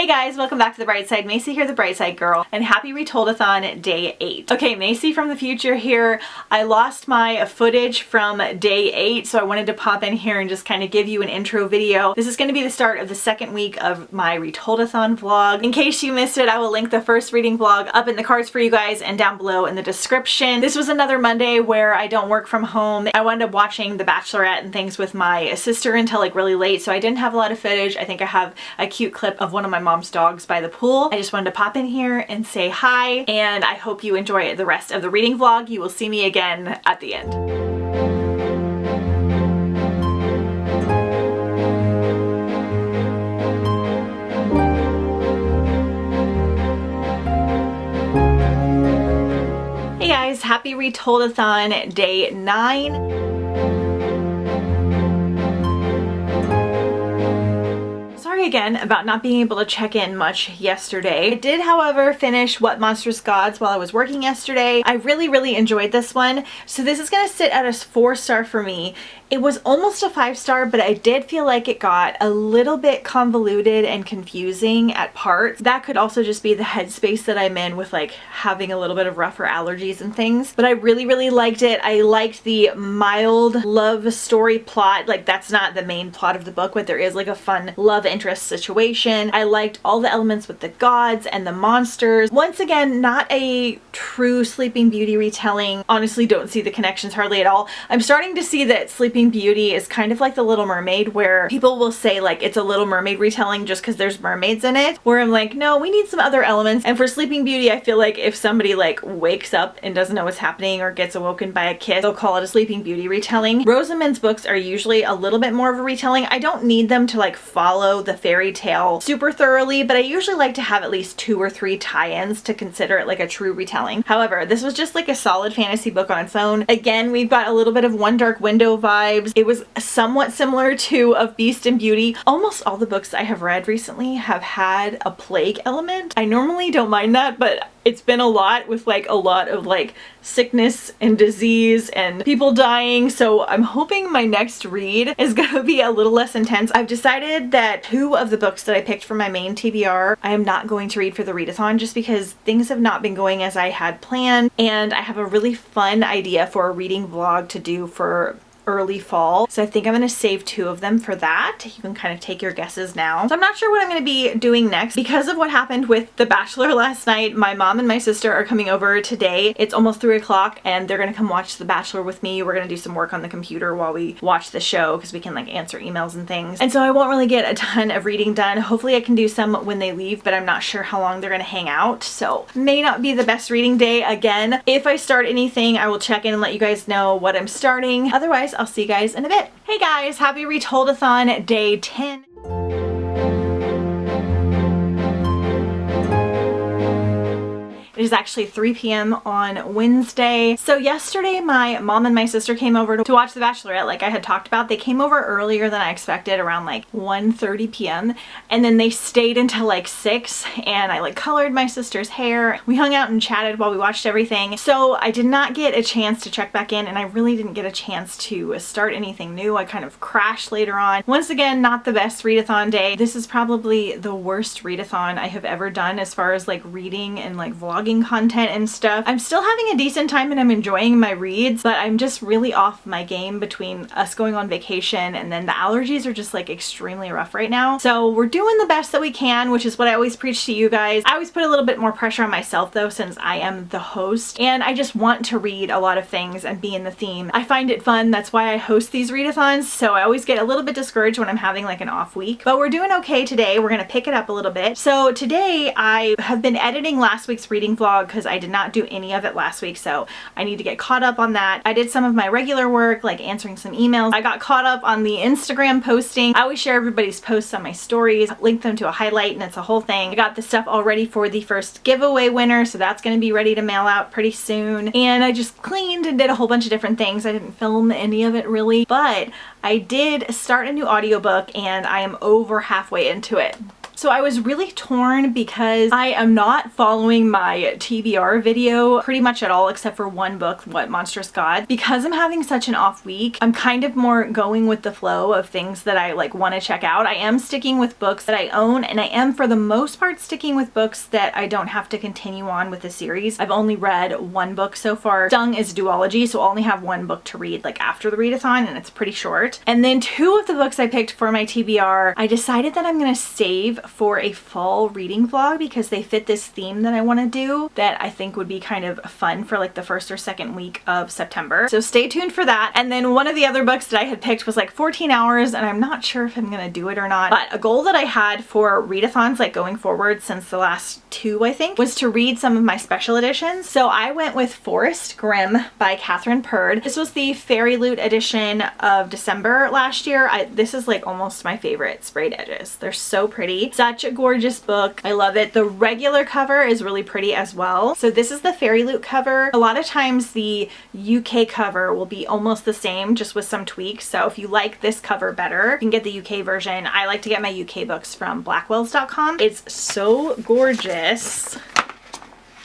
Hey guys, welcome back to The Bright Side. Macy here, the Bright Side Girl, and happy Retoladathon Day 8. Okay, Macy from the future here. I lost my footage from Day 8, so I wanted to pop in here and just kind of give you an intro video. This is going to be the start of the second week of my Retoladathon vlog. In case you missed it, I will link the first reading vlog up in the cards for you guys and down below in the description. This was another Monday where I don't work from home. I wound up watching The Bachelorette and things with my sister until like really late, so I didn't have a lot of footage. I think I have a cute clip of one of my mom's dogs by the pool. I just wanted to pop in here and say hi, and I hope you enjoy the rest of the reading vlog. You will see me again at the end. Hey guys, happy Retoladathon Day 9. Again about not being able to check in much yesterday. I did, however, finish What Monstrous Gods while I was working yesterday. I really enjoyed this one, so this is gonna sit at a 4-star for me. It was almost a 5-star, but I did feel like it got a little bit convoluted and confusing at parts. That could also just be the headspace that I'm in with like having a little bit of rougher allergies and things, but I really liked it. I liked the mild love story plot. Like, that's not the main plot of the book, but there is like a fun love interest situation. I liked all the elements with the gods and the monsters. Once again, not a true Sleeping Beauty retelling. Honestly, don't see the connections hardly at all. I'm starting to see that Sleeping Beauty is kind of like The Little Mermaid, where people will say like it's a Little Mermaid retelling just because there's mermaids in it, where I'm like, no, we need some other elements. And for Sleeping Beauty, I feel like if somebody like wakes up and doesn't know what's happening or gets awoken by a kiss, they'll call it a Sleeping Beauty retelling. Rosamund's books are usually a little bit more of a retelling. I don't need them to like follow the fairy tale super thoroughly, but I usually like to have at least 2 or 3 tie-ins to consider it like a true retelling. However, this was just like a solid fantasy book on its own. Again, we've got a little bit of One Dark Window vibes. It was somewhat similar to Of Beast and Beauty. Almost all the books I have read recently have had a plague element. I normally don't mind that, but it's been a lot with like a lot of like sickness and disease and people dying, so I'm hoping my next read is gonna be a little less intense. I've decided that 2 of the books that I picked for my main TBR I am not going to read for the readathon, just because things have not been going as I had planned, and I have a really fun idea for a reading vlog to do for early fall. So I think I'm going to save 2 of them for that. You can kind of take your guesses now. So I'm not sure what I'm going to be doing next. Because of what happened with The Bachelor last night, my mom and my sister are coming over today. It's almost 3 o'clock and they're going to come watch The Bachelor with me. We're going to do some work on the computer while we watch the show because we can like answer emails and things. And so I won't really get a ton of reading done. Hopefully I can do some when they leave, but I'm not sure how long they're going to hang out. So may not be the best reading day again. If I start anything, I will check in and let you guys know what I'm starting. Otherwise, I'll see you guys in a bit. Hey guys, happy Retoladathon Day 10. It is actually 3 p.m. on Wednesday. So yesterday my mom and my sister came over to watch The Bachelorette like I had talked about. They came over earlier than I expected, around like 1:30 p.m. and then they stayed until like 6, and I like colored my sister's hair. We hung out and chatted while we watched everything. So I did not get a chance to check back in, and I really didn't get a chance to start anything new. I kind of crashed later on. Once again, not the best readathon day. This is probably the worst readathon I have ever done as far as like reading and like vlogging content and stuff. I'm still having a decent time and I'm enjoying my reads, but I'm just really off my game between us going on vacation and then the allergies are just like extremely rough right now. So we're doing the best that we can, which is what I always preach to you guys. I always put a little bit more pressure on myself though, since I am the host and I just want to read a lot of things and be in the theme. I find it fun. That's why I host these readathons. So I always get a little bit discouraged when I'm having like an off week, but we're doing okay today. We're going to pick it up a little bit. So today I have been editing last week's reading vlog because I did not do any of it last week, so I need to get caught up on that. I did some of my regular work, like answering some emails. I got caught up on the Instagram posting. I always share everybody's posts on my stories, link them to a highlight, and it's a whole thing. I got the stuff all ready for the first giveaway winner, so that's going to be ready to mail out pretty soon. And I just cleaned and did a whole bunch of different things. I didn't film any of it really, but I did start a new audiobook and I am over halfway into it. So I was really torn because I am not following my TBR video pretty much at all except for one book, What Monstrous God. Because I'm having such an off week, I'm kind of more going with the flow of things that I like want to check out. I am sticking with books that I own, and I am for the most part sticking with books that I don't have to continue on with the series. I've only read one book so far. Stung is duology, so I'll only have one book to read like after the readathon, and it's pretty short. And then two of the books I picked for my TBR, I decided that I'm gonna save for a fall reading vlog because they fit this theme that I want to do that I think would be kind of fun for like the first or second week of September. So stay tuned for that. And then one of the other books that I had picked was like 14 hours, and I'm not sure if I'm gonna do it or not, but a goal that I had for readathons like going forward since the last two, I think, was to read some of my special editions. So I went with Forest Grimm by Catherine Purd. This was the Fairy Loot edition of December last year. This is like almost my favorite sprayed edges. They're so pretty. Such a gorgeous book. I love it. The regular cover is really pretty as well. So this is the Fairy Loot cover. A lot of times the UK cover will be almost the same, just with some tweaks. So if you like this cover better, you can get the UK version. I like to get my UK books from blackwells.com. It's so gorgeous.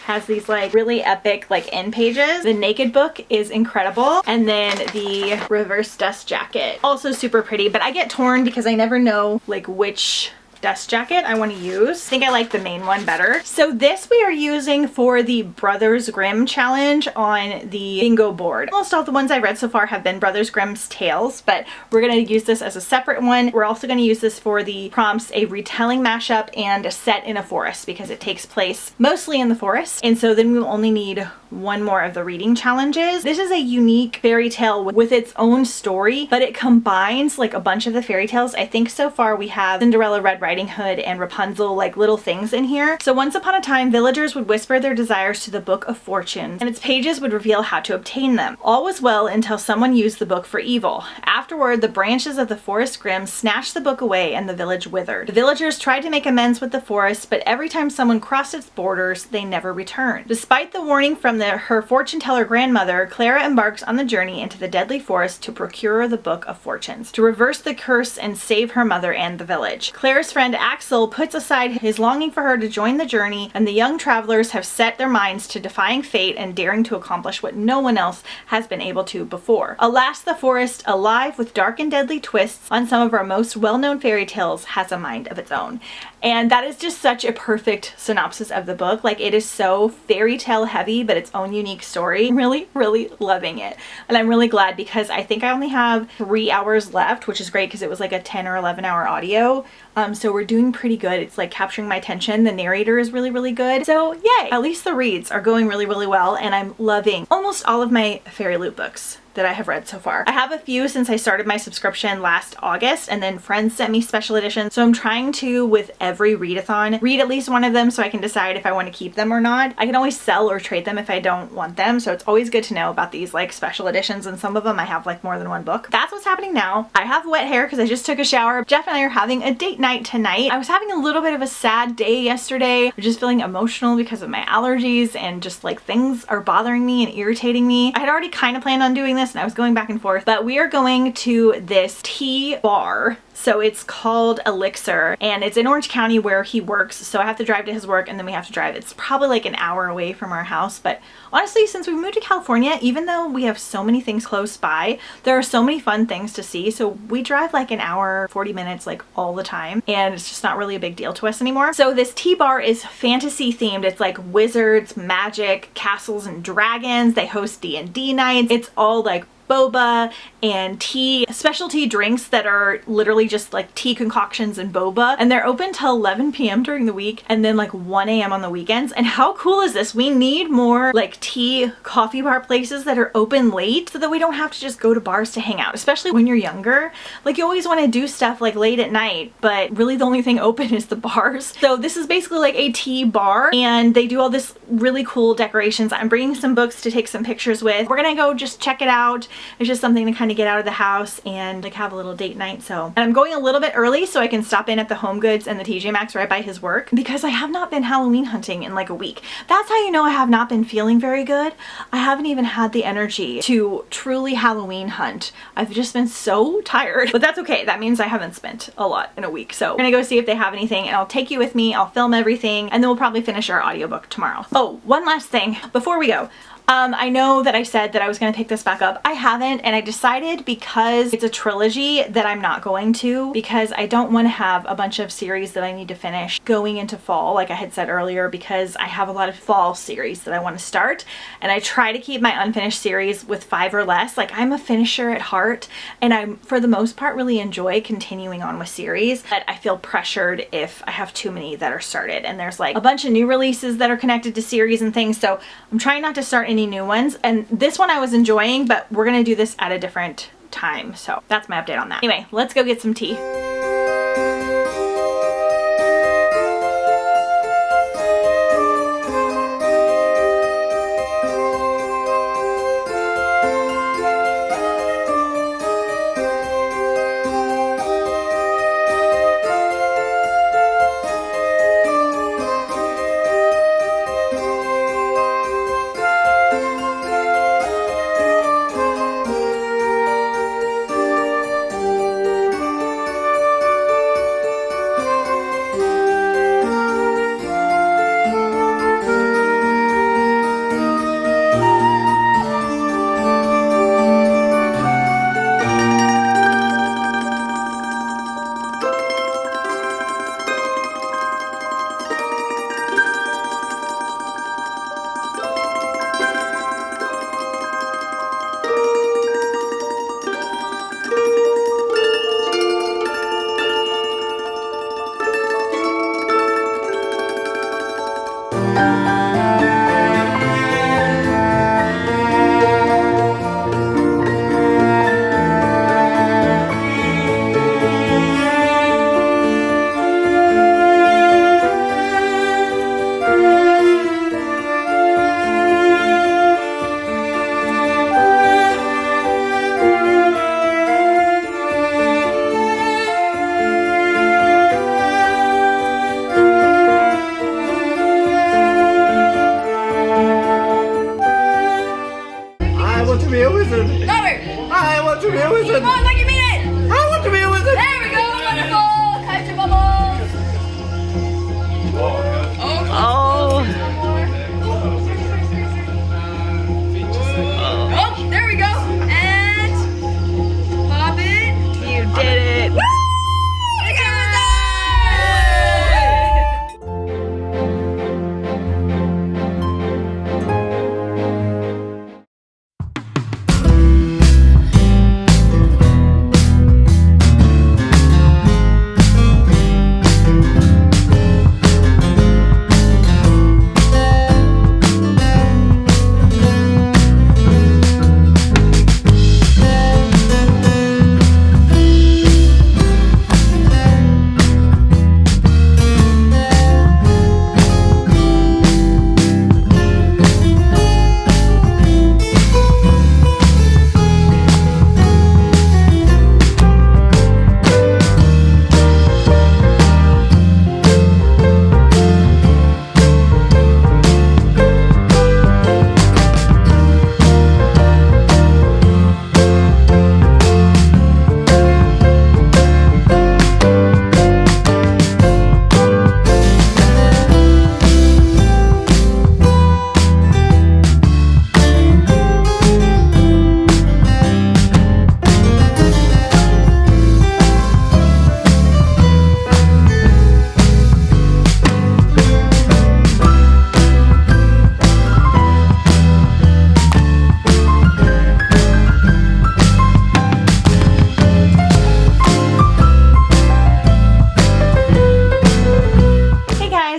Has these like really epic like end pages. The naked book is incredible, and then the reverse dust jacket, also super pretty, but I get torn because I never know like which dust jacket I want to use. I think I like the main one better. So this we are using for the Brothers Grimm challenge on the bingo board. Almost all the ones I read so far have been Brothers Grimm's Tales, but we're going to use this as a separate one. We're also going to use this for the prompts, a retelling mashup and a set in a forest, because it takes place mostly in the forest. And so then we will only need one more of the reading challenges. This is a unique fairy tale with its own story, but it combines like a bunch of the fairy tales. I think so far we have Cinderella, Red Riding Hood, and Rapunzel, like little things in here. So once upon a time, villagers would whisper their desires to the Book of Fortunes, and its pages would reveal how to obtain them. All was well until someone used the book for evil. Afterward, the branches of the Forest Grimm snatched the book away and the village withered. The villagers tried to make amends with the forest, but every time someone crossed its borders, they never returned. Despite the warning from her fortune teller grandmother, Clara embarks on the journey into the deadly forest to procure the Book of Fortunes, to reverse the curse and save her mother and the village. Clara's friend Axel puts aside his longing for her to join the journey, and the young travelers have set their minds to defying fate and daring to accomplish what no one else has been able to before. Alas, the forest, alive with dark and deadly twists on some of our most well-known fairy tales, has a mind of its own. And that is just such a perfect synopsis of the book. Like, it is so fairy tale heavy, but its own unique story. I'm really, really loving it. And I'm really glad because I think I only have 3 hours left, which is great because it was like a 10 or 11 hour audio. So we're doing pretty good. It's like capturing my attention. The narrator is really, really good. So yay! At least the reads are going really, really well, and I'm loving almost all of my Fairy Loot books that I have read so far. I have a few since I started my subscription last August, and then friends sent me special editions. So I'm trying to, with every readathon, read at least one of them so I can decide if I want to keep them or not. I can always sell or trade them if I don't want them. So it's always good to know about these like special editions, and some of them I have like more than one book. That's what's happening now. I have wet hair because I just took a shower. Jeff and I are having a date night tonight. I was having a little bit of a sad day yesterday. I'm just feeling emotional because of my allergies, and just like things are bothering me and irritating me. I had already kind of planned on doing this, and I was going back and forth, but we are going to this tea bar. So it's called Elixir, and it's in Orange County where he works. So I have to drive to his work, and then we have to drive. It's probably like an hour away from our house. But honestly, since we moved to California, even though we have so many things close by, there are so many fun things to see. So we drive like an hour, 40 minutes, like all the time. And it's just not really a big deal to us anymore. So this tea bar is fantasy themed. It's like wizards, magic, castles, and dragons. They host D&D nights. It's all like boba and tea, specialty drinks that are literally just like tea concoctions and boba, and they're open till 11 p.m. during the week and then like 1 a.m. on the weekends. And how cool is this? We need more like tea coffee bar places that are open late so that we don't have to just go to bars to hang out, especially when you're younger. Like, you always want to do stuff like late at night, but really the only thing open is the bars. So this is basically like a tea bar, and they do all this really cool decorations. I'm bringing some books to take some pictures with. We're gonna go just check it out. It's just something to kind of get out of the house and like have a little date night. So, and I'm going a little bit early so I can stop in at the Home Goods and the TJ Maxx right by his work, because I have not been Halloween hunting in like a week. That's how you know I have not been feeling very good. I haven't even had the energy to truly Halloween hunt. I've just been so tired, but that's okay. That means I haven't spent a lot in a week. So we're gonna go see if they have anything, and I'll take you with me. I'll film everything, and then we'll probably finish our audiobook tomorrow. Oh, one last thing before we go. I know that I said that I was going to pick this back up. I haven't, and I decided because it's a trilogy that I'm not going to, because I don't want to have a bunch of series that I need to finish going into fall, like I had said earlier, because I have a lot of fall series that I want to start, and I try to keep my unfinished series with 5 or less. Like, I'm a finisher at heart, and I, for the most part, really enjoy continuing on with series, but I feel pressured if I have too many that are started, and there's like a bunch of new releases that are connected to series and things, so I'm trying not to start any new ones. And this one I was enjoying, but we're gonna do this at a different time. So that's my update on that. Anyway, let's go get some tea.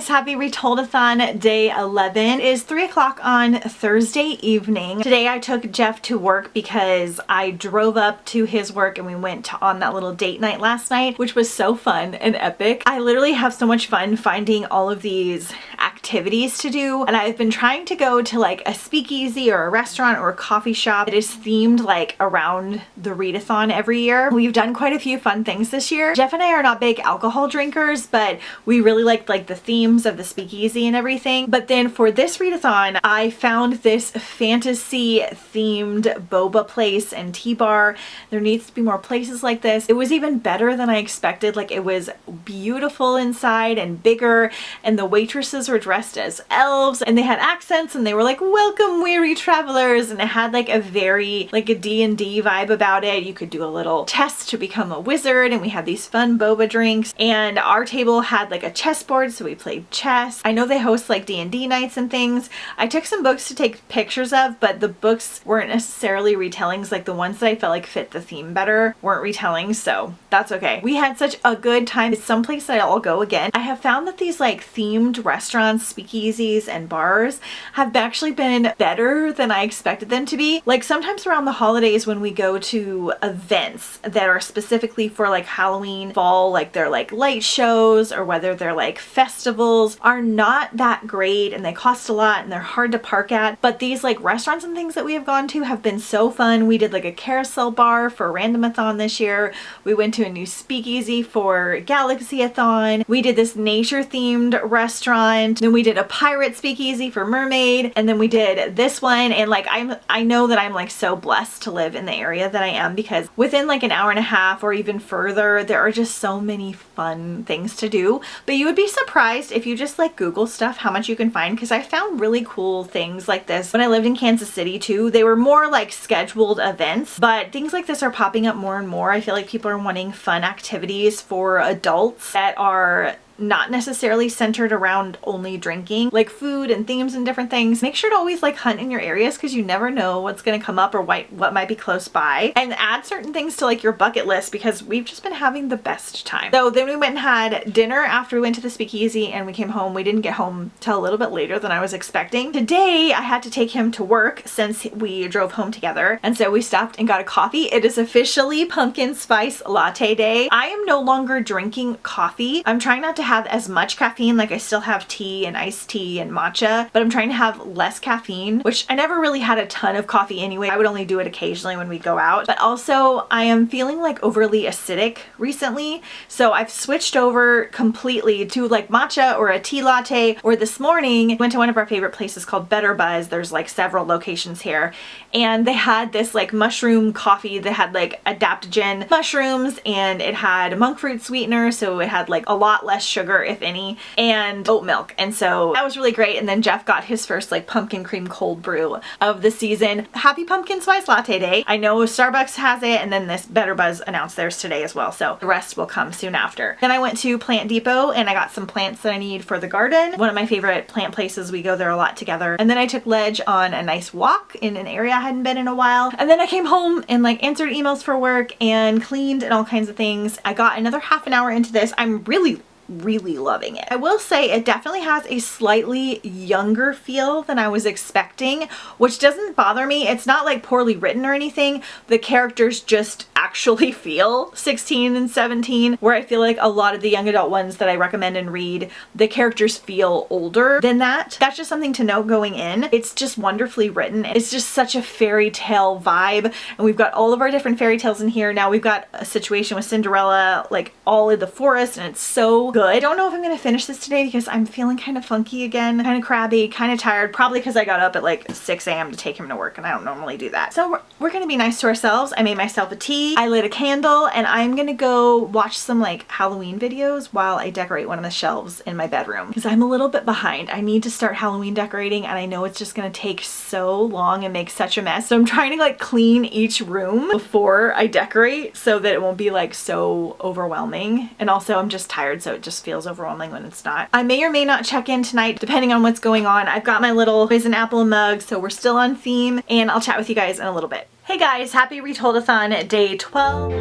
Happy Retoladathon day 11. It is 3 o'clock on Thursday evening. Today I took Jeff to work because I drove up to his work and we went on that little date night last night, which was so fun and epic. I literally have so much fun finding all of these activities activities to do, and I've been trying to go to like a speakeasy or a restaurant or a coffee shop that is themed like around the readathon every year. We've done quite a few fun things this year. Jeff and I are not big alcohol drinkers, but we really liked like the themes of the speakeasy and everything. But then for this readathon, I found this fantasy themed boba place and tea bar. There needs to be more places like this. It was even better than I expected. Like, it was beautiful inside and bigger, and the waitresses were dressed as elves and they had accents and they were like, "Welcome, weary travelers," and it had like a very like a D&D vibe about it. You could do a little test to become a wizard, and we had these fun boba drinks, and our table had like a chessboard, so we played chess. I know they host like D&D nights and things. I took some books to take pictures of, but the books weren't necessarily retellings. Like, the ones that I felt like fit the theme better weren't retellings, so that's okay. We had such a good time. It's someplace that I'll go again. I have found that these like themed restaurants, speakeasies, and bars have actually been better than I expected them to be. Like, sometimes around the holidays when we go to events that are specifically for like Halloween, fall, like they're like light shows, or whether they're like festivals, are not that great and they cost a lot and they're hard to park at. But these like restaurants and things that we have gone to have been so fun. We did like a carousel bar for Randomathon this year. We went to a new speakeasy for Galaxy-a-thon. We did this nature themed restaurant. Then we did a pirate speakeasy for Mermaid. And then we did this one. And like, I know that I'm like so blessed to live in the area that I am, because within like an hour and a half or even further, there are just so many fun things to do. But you would be surprised if you just like Google stuff how much you can find, because I found really cool things like this when I lived in Kansas City too. They were more like scheduled events, but things like this are popping up more and more. I feel like people are wanting fun activities for adults that are not necessarily centered around only drinking, like food and themes and different things. Make sure to always like hunt in your areas, because you never know what's going to come up or what might be close by, and add certain things to like your bucket list, because we've just been having the best time. So then we went and had dinner after we went to the speakeasy, and we came home. We didn't get home till a little bit later than I was expecting. Today I had to take him to work since we drove home together, and so we stopped and got a coffee. It is officially pumpkin spice latte day. I am no longer drinking coffee. I'm trying not to have as much caffeine. Like, I still have tea and iced tea and matcha, but I'm trying to have less caffeine, which I never really had a ton of coffee anyway. I would only do it occasionally when we go out. But also, I am feeling like overly acidic recently, so I've switched over completely to like matcha or a tea latte. Or this morning went to one of our favorite places called Better Buzz. There's like several locations here, and they had this like mushroom coffee that had like adaptogen mushrooms, and it had monk fruit sweetener, so it had like a lot less sugar, if any, and oat milk. And so that was really great. And then Jeff got his first like pumpkin cream cold brew of the season. Happy pumpkin spice latte day. I know Starbucks has it, and then this Better Buzz announced theirs today as well, so the rest will come soon after. Then I went to Plant Depot and I got some plants that I need for the garden. One of my favorite plant places. We go there a lot together. And then I took Ledge on a nice walk in an area I hadn't been in a while. And then I came home and like answered emails for work and cleaned and all kinds of things. I got another half an hour into this. I'm really loving it. I will say it definitely has a slightly younger feel than I was expecting, which doesn't bother me. It's not like poorly written or anything. The characters just actually feel 16 and 17, where I feel like a lot of the young adult ones that I recommend and read, the characters feel older than that. That's just something to know going in. It's just wonderfully written. It's just such a fairy tale vibe, and we've got all of our different fairy tales in here. Now we've got a situation with Cinderella like all in the forest, and it's so good. I don't know if I'm gonna finish this today because I'm feeling kind of funky again, kind of crabby, kind of tired, probably because I got up at like 6 a.m. to take him to work, and I don't normally do that. So we're gonna be nice to ourselves. I made myself a tea, I lit a candle, and I'm gonna go watch some like Halloween videos while I decorate one of the shelves in my bedroom, because I'm a little bit behind. I need to start Halloween decorating, and I know it's just gonna take so long and make such a mess. So I'm trying to like clean each room before I decorate so that it won't be like so overwhelming. And also I'm just tired, so it just feels overwhelming when it's not. I may or may not check in tonight depending on what's going on. I've got my little Poison Apple mug, so we're still on theme, and I'll chat with you guys in a little bit. Hey guys, happy Retoladathon day 12.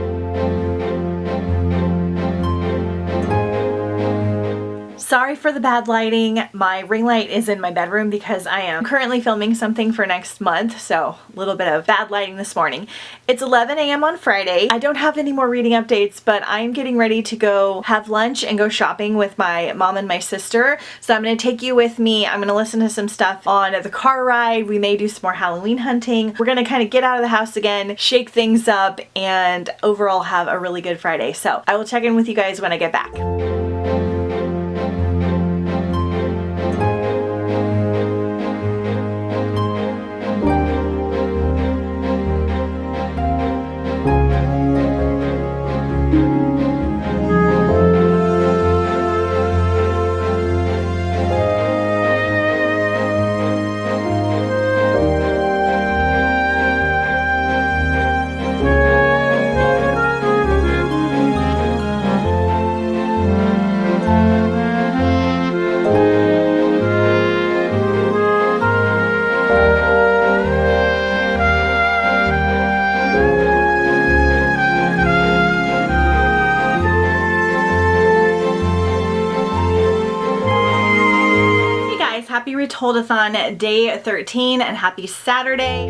Sorry for the bad lighting. My ring light is in my bedroom because I am currently filming something for next month, so a little bit of bad lighting this morning. It's 11 a.m. on Friday. I don't have any more reading updates, but I'm getting ready to go have lunch and go shopping with my mom and my sister. So I'm going to take you with me. I'm going to listen to some stuff on the car ride. We may do some more Halloween hunting. We're going to kind of get out of the house again, shake things up, and overall have a really good Friday. So I will check in with you guys when I get back. Happy Retoladathon day 13 and happy Saturday.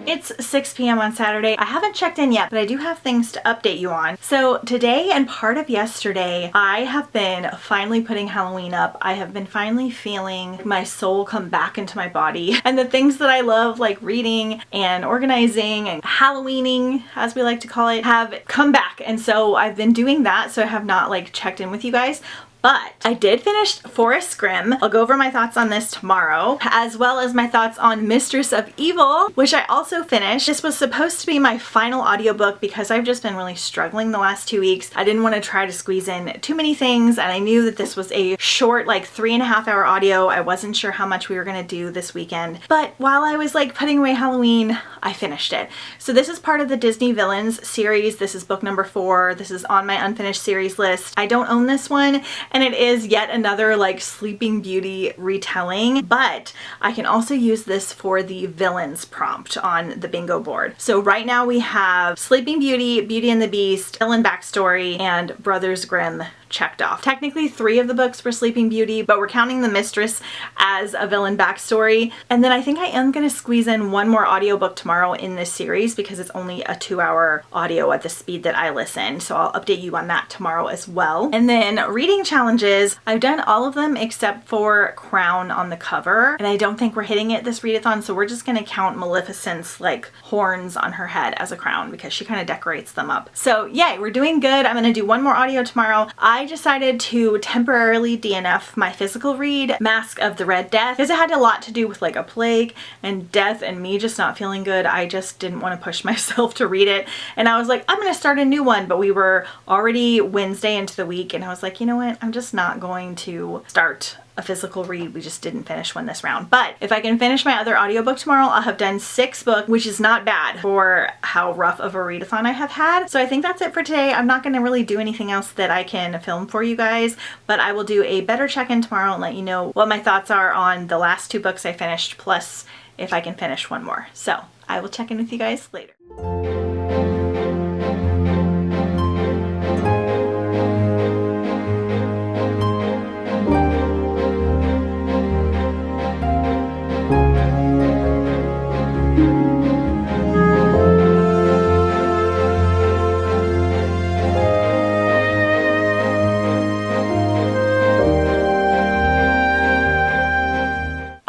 It's 6 p.m. on Saturday. I haven't checked in yet, but I do have things to update you on. So today and part of yesterday, I have been finally putting Halloween up. I have been finally feeling my soul come back into my body. And the things that I love, like reading and organizing and Halloweening, as we like to call it, have come back. And so I've been doing that, so I have not like checked in with you guys. But I did finish Forest Grimm. I'll go over my thoughts on this tomorrow, as well as my thoughts on Mistress of Evil, which I also finished. This was supposed to be my final audiobook because I've just been really struggling the last 2 weeks. I didn't want to try to squeeze in too many things, and I knew that this was a short, like 3.5 hour audio. I wasn't sure how much we were going to do this weekend. But while I was like putting away Halloween, I finished it. So this is part of the Disney Villains series. This is book number 4. This is on my unfinished series list. I don't own this one, and it is yet another like Sleeping Beauty retelling, but I can also use this for the villains prompt on the bingo board. So right now we have Sleeping Beauty, Beauty and the Beast, villain backstory, and Brothers Grimm checked off. Technically 3 of the books were Sleeping Beauty, but we're counting the Mistress as a villain backstory. And then I think I am going to squeeze in one more audiobook tomorrow in this series because it's only a 2-hour audio at the speed that I listen. So I'll update you on that tomorrow as well. And then reading challenges, I've done all of them except for Crown on the cover. And I don't think we're hitting it this readathon, so we're just going to count Maleficent's like horns on her head as a crown because she kind of decorates them up. So yay, we're doing good. I'm going to do one more audio tomorrow. I decided to temporarily DNF my physical read, Mask of the Red Death, because it had a lot to do with like a plague and death and me just not feeling good. I just didn't want to push myself to read it. And I was like, I'm going to start a new one, but we were already Wednesday into the week and I was like, you know what? I'm just not going to start a physical read. We just didn't finish one this round. But if I can finish my other audiobook tomorrow, I'll have done 6 books, which is not bad for how rough of a readathon I have had. So I think that's it for today. I'm not going to really do anything else that I can film for you guys, but I will do a better check-in tomorrow and let you know what my thoughts are on the last 2 books I finished, plus if I can finish one more. So I will check in with you guys later.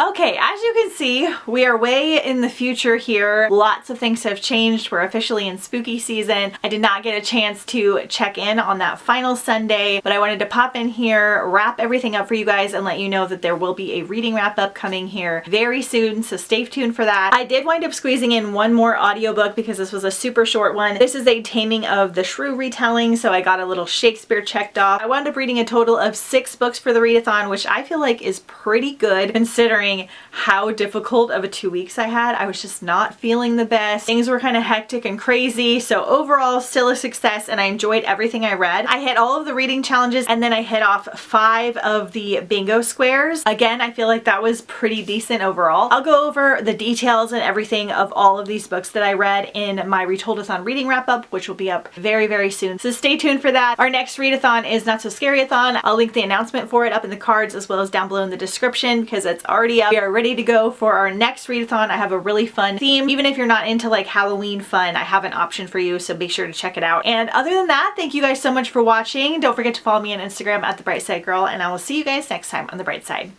Okay, as you can see, we are way in the future here. Lots of things have changed. We're officially in spooky season. I did not get a chance to check in on that final Sunday, but I wanted to pop in here, wrap everything up for you guys, and let you know that there will be a reading wrap up coming here very soon, so stay tuned for that. I did wind up squeezing in one more audiobook because this was a super short one. This is a Taming of the Shrew retelling, so I got a little Shakespeare checked off. I wound up reading a total of 6 books for the readathon, which I feel like is pretty good considering how difficult difficult of a 2 weeks I had. I was just not feeling the best. Things were kind of hectic and crazy. So overall, still a success, and I enjoyed everything I read. I hit all of the reading challenges, and then I hit off 5 of the bingo squares. Again, I feel like that was pretty decent overall. I'll go over the details and everything of all of these books that I read in my Retoladathon reading wrap up, which will be up very, very soon. So stay tuned for that. Our next readathon is Not So Scary-a-thon. I'll link the announcement for it up in the cards as well as down below in the description because it's already up. We are ready to go for our next readathon. I have a really fun theme. Even if you're not into like Halloween fun, I have an option for you, so be sure to check it out. And other than that, thank you guys so much for watching. Don't forget to follow me on Instagram at The Bright Side Girl, and I will see you guys next time on The Bright Side.